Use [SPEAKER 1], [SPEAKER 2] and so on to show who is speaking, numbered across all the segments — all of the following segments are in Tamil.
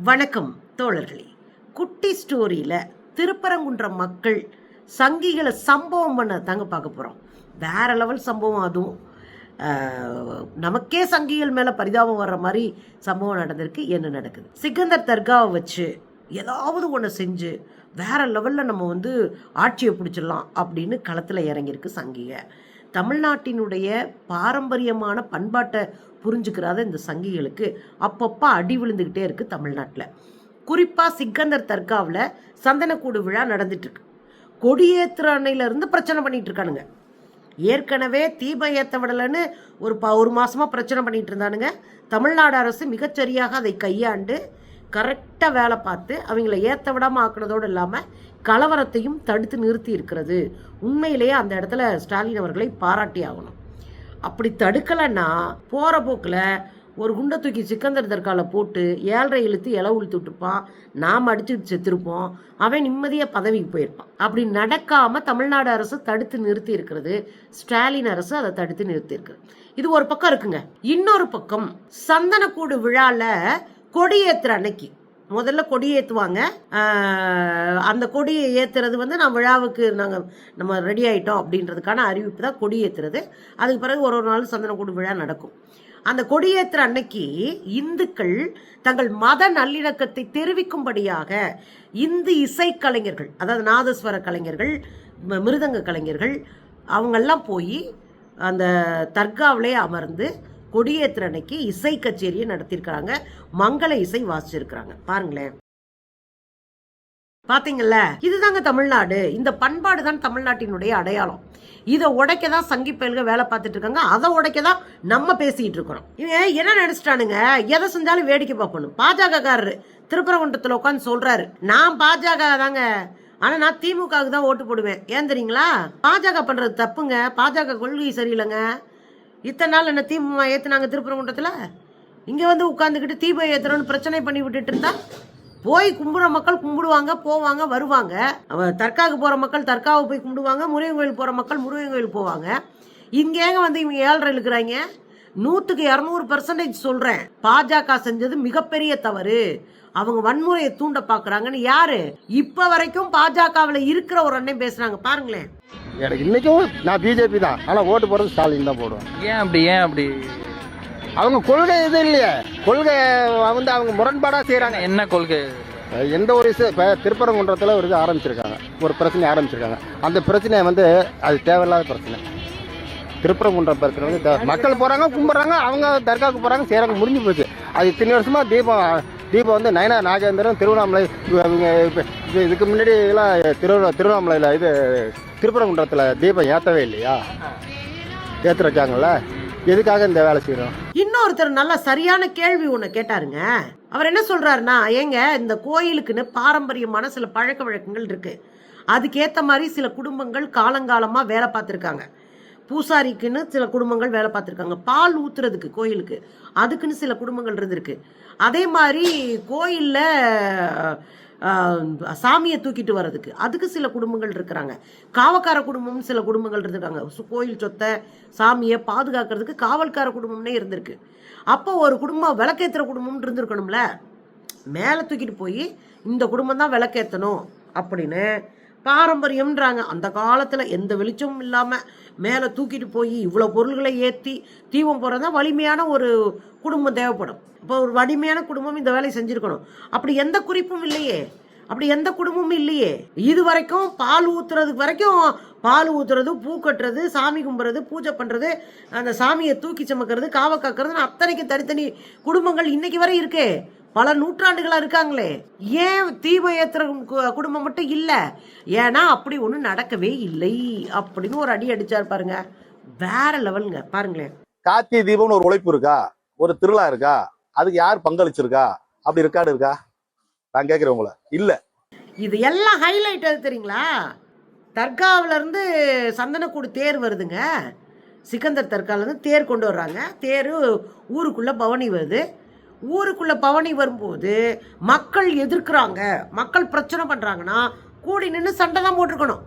[SPEAKER 1] வணக்கம் தோழர்களே. குட்டி ஸ்டோரியில் திருப்பரங்குன்றம் மக்கள் சங்கிகளை சம்பவம் பண்ண தாங்க பார்க்க போகிறோம். வேற லெவல் சம்பவம். அதுவும் நமக்கே சங்கிகள் மேலே பரிதாபம் வர்ற மாதிரி சம்பவம் நடந்திருக்கு. என்ன நடக்குது? சிக்கந்தர் தர்காவை வச்சு ஏதாவது ஒன்று செஞ்சு வேற லெவலில் நம்ம ஆட்சியை பிடிச்சிடலாம் அப்படின்னு களத்தில் இறங்கியிருக்கு சங்கிக. தமிழ்நாட்டினுடைய பாரம்பரியமான பண்பாட்டை புரிஞ்சுக்கிறாத இந்த சங்கிகளுக்கு அப்பப்போ அடி விழுந்துக்கிட்டே இருக்குது தமிழ்நாட்டில். குறிப்பாக சிக்கந்தர் தர்காவில் சந்தனக்கூடு விழா நடந்துட்டு இருக்கு. கொடியேற்ற அணையிலேருந்து பிரச்சனை பண்ணிட்டு இருக்கானுங்க. ஏற்கனவே தீபம் ஏற்ற விடலைன்னு ஒரு மாதமாக பிரச்சனை பண்ணிட்டு இருந்தானுங்க. தமிழ்நாடு அரசு மிகச்சரியாக அதை கையாண்டு கரெக்டாக வேலை பார்த்து அவங்கள ஏற்ற விடாமல் ஆக்குனதோடு இல்லாமல் கலவரத்தையும் தடுத்து நிறுத்தி இருக்கிறது. உண்மையிலேயே அந்த இடத்துல ஸ்டாலின் அவர்களை பாராட்டி ஆகணும். அப்படி தடுக்கலைன்னா போகிற போக்கில் ஒரு குண்டை தூக்கி சிக்கந்தர் தர்காவில் போட்டு 7.5 இழுத்து இலை உளுத்து விட்டுருப்பான். நாம் அடிச்சுட்டு செத்துருப்போம். அவன் நிம்மதியாக பதவிக்கு போயிருப்பான். அப்படி நடக்காமல் தமிழ்நாடு அரசு தடுத்து நிறுத்தி இருக்கிறது. ஸ்டாலின் அரசு அதை தடுத்து நிறுத்தி இருக்கிறது. இது ஒரு பக்கம் இருக்குங்க. இன்னொரு பக்கம் சந்தனக்கூடு விழாவில் கொடியேற்றுற அன்னைக்கு முதல்ல கொடி ஏற்றுவாங்க. அந்த கொடியை ஏற்றுறது நான் விழாவுக்கு நம்ம ரெடி ஆகிட்டோம் அப்படின்றதுக்கான அறிவிப்பு தான் கொடி ஏற்றுறது. அதுக்கு பிறகு ஒரு நாள் சந்தனக்கூடு விழா நடக்கும். அந்த கொடியேற்றுற அன்னைக்கு இந்துக்கள் தங்கள் மத நல்லிணக்கத்தை தெரிவிக்கும்படியாக இந்து இசைக்கலைஞர்கள், அதாவது நாதஸ்வர கலைஞர்கள், மிருதங்க கலைஞர்கள், அவங்கெல்லாம் போய் அந்த தர்காவிலே அமர்ந்து கொடியேற்ற அன்னைக்கு இசை கச்சேரியை நடத்தியிருக்கிறாங்க. மங்கள இசை வாசிச்சிருக்கிறாங்க. பாருங்களேன், பாத்தீங்கல்ல? இதுதாங்க தமிழ்நாடு. இந்த பண்பாடு தான் தமிழ்நாட்டினுடைய அடையாளம். இதை உடைக்க தான் சங்கி பயல்கள் வேலை பார்த்துட்டு இருக்காங்க. அதை உடைக்க தான் நம்ம பேசிட்டு இருக்கிறோம். இவங்க என்ன நினைச்சிட்டானுங்க, எதை செஞ்சாலும் வேடிக்கை பார்க்கணும். பாஜகக்காரரு திருப்பரங்குன்றத்தில் உட்காந்து சொல்றாரு, நான் பாஜக தாங்க, ஆனா நான் திமுகவுக்கு தான் ஓட்டு போடுவேன். ஏன் தெரியுங்களா? பாஜக பண்றது தப்புங்க. பாஜக கொள்கை சரியில்லைங்க. இத்தனை நாள் என்ன தீபமா ஏற்றுனாங்க திருப்பரங்குன்றத்தில்? இங்கே உட்காந்துக்கிட்டு தீபம் ஏற்றுறோன்னு பிரச்சனை பண்ணி விட்டுட்டு இருந்தா போய் கும்பிட்ற மக்கள் கும்பிடுவாங்க, போவாங்க, வருவாங்க. தர்காவுக்கு போகிற மக்கள் தர்காவை போய் கும்பிடுவாங்க, முருகன் கோயில் போகிற மக்கள் முருகன் கோயில் போவாங்க. இங்கேங்க இவங்க 7.5 இழுக்கிறாங்க. 100க்கு 200% சொல்கிறேன், பாஜக செஞ்சது மிகப்பெரிய தவறு. அவங்க வன்முறையை தூண்ட பாக்குறாங்கன்னு யாரு இப்ப வரைக்கும் பாஜகவில் இருக்கிற ஒரு அண்ணன் பேசுறாங்க. பாருங்களேன்.
[SPEAKER 2] எனக்கு இன்னைக்கும் நான் பிஜேபி தான், ஆனா ஓட்டு போறது ஸ்டாலின் தான் போடுவேன்.
[SPEAKER 3] ஏன் அப்படி
[SPEAKER 2] அவங்க கொள்கை இது இல்லையே. கொள்கை அவங்க முரண்பாடா செய்யறாங்க.
[SPEAKER 3] என்ன கொள்கை?
[SPEAKER 2] எந்த ஒரு இப்ப திருப்பரங்குன்றத்துல ஒரு இது ஆரம்பிச்சிருக்காங்க, ஒரு பிரச்சனை ஆரம்பிச்சிருக்காங்க. அந்த பிரச்சனை அது தேவையில்லாத பிரச்சனை. திருப்பரங்குன்றம் பிரச்சனை மக்கள் போறாங்க, கும்பிடுறாங்க, அவங்க தர்காவுக்கு போறாங்க, செய்யறாங்க, முடிஞ்சு போச்சு. அது இத்தனை வருஷமா தீபம் நயனா நாகேந்திரன் திருவண்ணாமலை, இதுக்கு முன்னாடி எல்லாம் திருவண்ணாமலையில இது திருப்பரங்குன்றத்துல தீபம் ஏற்றவே இல்லையா? ஏற்றுறாங்கல்ல. எதுக்காக இந்த வேலை செய்யறோம்?
[SPEAKER 1] இன்னொருத்தர் நல்ல சரியான கேள்வி ஒண்ணு கேட்டாருங்க. அவர் என்ன சொல்றாருன்னா, ஏங்க இந்த கோயிலுக்குன்னு பாரம்பரியமான சில பழக்க வழக்கங்கள் இருக்கு. அதுக்கேற்ற மாதிரி சில குடும்பங்கள் காலங்காலமா வேலை பார்த்துருக்காங்க. பூசாரிக்குன்னு சில குடும்பங்கள் வேலை பார்த்துருக்காங்க. பால் ஊத்துறதுக்கு கோயிலுக்கு அதுக்குன்னு சில குடும்பங்கள் இருந்திருக்கு. அதே மாதிரி கோயிலில் சாமியை தூக்கிட்டு வர்றதுக்கு அதுக்கு சில குடும்பங்கள் இருக்கிறாங்க. காவக்கார குடும்பம் சில குடும்பங்கள் இருந்திருக்காங்க. கோயில் சொத்தை சாமியை பாதுகாக்கிறதுக்கு காவல்கார குடும்பம்னே இருந்திருக்கு. அப்போ ஒரு குடும்பம் விளக்கேற்றுற குடும்பம் இருந்திருக்கணும்ல. மேலே தூக்கிட்டு போய் இந்த குடும்பம் தான் விளக்கேற்றணும் அப்படின்னு பாரம்பரியம்ன்றாங்க. அந்த காலத்தில் எந்த வெளிச்சமும் இல்லாமல் மேலே தூக்கிட்டு போய் இவ்வளோ பொருள்களை ஏற்றி தீபம் போடுறதா வலிமையான ஒரு குடும்பம் தேவைப்படும். இப்போ ஒரு வலிமையான குடும்பம் இந்த வேலையை செஞ்சுருக்கணும். அப்படி எந்த குறிப்பும் இல்லையே, அப்படி எந்த குடும்பமும் இல்லையே. இது வரைக்கும் பால் ஊத்துறதுக்கு வரைக்கும் பால் ஊத்துறது, பூ கட்டுறது, சாமி கும்புறது, பூஜை பண்ணுறது, அந்த சாமியை தூக்கி சுமக்கிறது, காவ காக்கிறதுன்னு அத்தனைக்கு தனித்தனி குடும்பங்கள் இன்னைக்கு வரை இருக்கே. பல நூற்றாண்டுகளா இருக்காங்களே. ஏன் தீபம் ஏத்துற குடும்பம் மட்டும் இல்ல? ஏன்னா அப்படி ஒண்ணு நடக்கவே இல்லை அப்படின்னு ஒரு அடி அடிச்சாரு பாருங்க. வேற லெவலுங்க. பாருங்களேன்.
[SPEAKER 4] கார்த்திகை தீபம்னு ஒரு உழைப்பு இருக்கா? ஒரு திருவிழா இருக்கா? அதுக்கு யார் பங்களிச்சிருக்கா? அப்படி ரெக்கார்டு இருக்கா? நான் கேட்கிறேன் உங்களை. இல்ல.
[SPEAKER 1] இது எல்லாம் ஹைலைட் அது தெரியுங்களா? தர்காவில இருந்து சந்தனக்கூடு தேர் வருதுங்க. சிக்கந்தர் தர்கால இருந்து தேர் கொண்டு வர்றாங்க. தேர் ஊருக்குள்ள பவனி வருது. ஊருக்குள்ள பவனி வரும்போது மக்கள் எதிர்க்கிறாங்க, மக்கள் பிரச்சனை பண்றாங்கன்னா கூடி நின்று சண்டை தான் போட்டிருக்கணும்,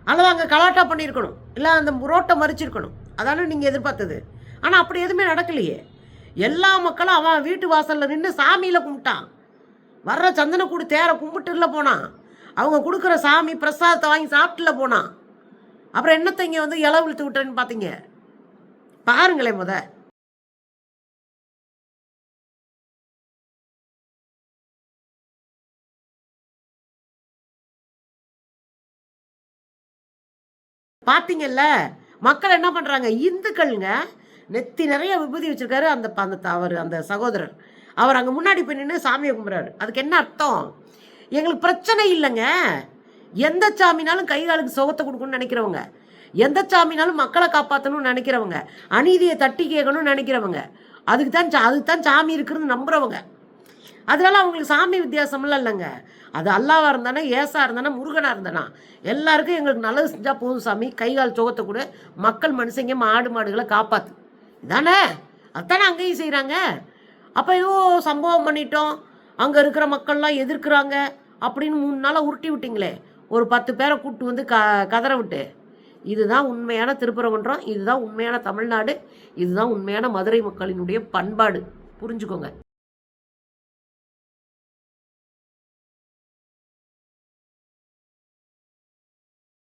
[SPEAKER 1] அல்லது அங்கே கலாட்டா பண்ணியிருக்கணும், இல்லை அந்த ரோட்டை மறிச்சிருக்கணும். அதான நீங்கள் எதிர்பார்த்தது. ஆனால் அப்படி எதுவுமே நடக்கலையே. எல்லா மக்களும் அவன் வீட்டு வாசலில் நின்று சாமியில் கும்பிட்டான். வர்ற சந்தனக்கூடு தேரை கும்பிட்டுல போனான், அவங்க கொடுக்குற சாமி பிரசாதத்தை வாங்கி சாப்பிட்டுல போனான். அப்புறம் என்னத்தை இங்கே வந்து இலை விழுத்து விட்டேன்னு பார்த்தீங்க? பாருங்களேன் முத. பார்த்தீங்கல்ல, மக்கள் என்ன பண்ணுறாங்க? இந்துக்கள்ங்க நெத்தி நிறைய விபூதி வச்சிருக்காரு அந்த அவர் அந்த சகோதரர். அவர் அங்கே முன்னாடி போய் நின்று சாமியை கும்பிட்றாரு. அதுக்கு என்ன அர்த்தம்? எங்களுக்கு பிரச்சனை இல்லைங்க. எந்த சாமினாலும் கை காலுக்கு சுகத்தை கொடுக்கணும்னு நினைக்கிறவங்க, எந்த சாமினாலும் மக்களை காப்பாற்றணும்னு நினைக்கிறவங்க, அநீதியை தட்டி கேட்கணும்னு நினைக்கிறவங்க, அதுக்கு தான் சாமி இருக்குன்னு நம்புறவங்க. அதனால அவங்களுக்கு சாமி வித்தியாசம்லாம் இல்லைங்க. அது அல்லாவாக இருந்தானே, ஏசா இருந்தானே, முருகனாக இருந்தானா, எல்லாருக்கும் எங்களுக்கு நல்லது செஞ்சால் போதும் சாமி, கைகால் சுகத்தை கூட, மக்கள் மனுஷங்க மாடு மாடுகளை காப்பாற்று, இதானே? அதுதானே அங்கேயும் செய்கிறாங்க. அப்போ ஏதோ சம்பவம் பண்ணிட்டோம், அங்கே இருக்கிற மக்கள்லாம் எதிர்க்கிறாங்க அப்படின்னு 3 நாளாக உருட்டி விட்டிங்களே, ஒரு 10 பேரை கூப்பிட்டு வந்து கதற விட்டு. இதுதான் உண்மையான திருப்பரங்குன்றம், இதுதான் உண்மையான தமிழ்நாடு, இதுதான் உண்மையான மதுரை மக்களினுடைய பண்பாடு. புரிஞ்சுக்கோங்க.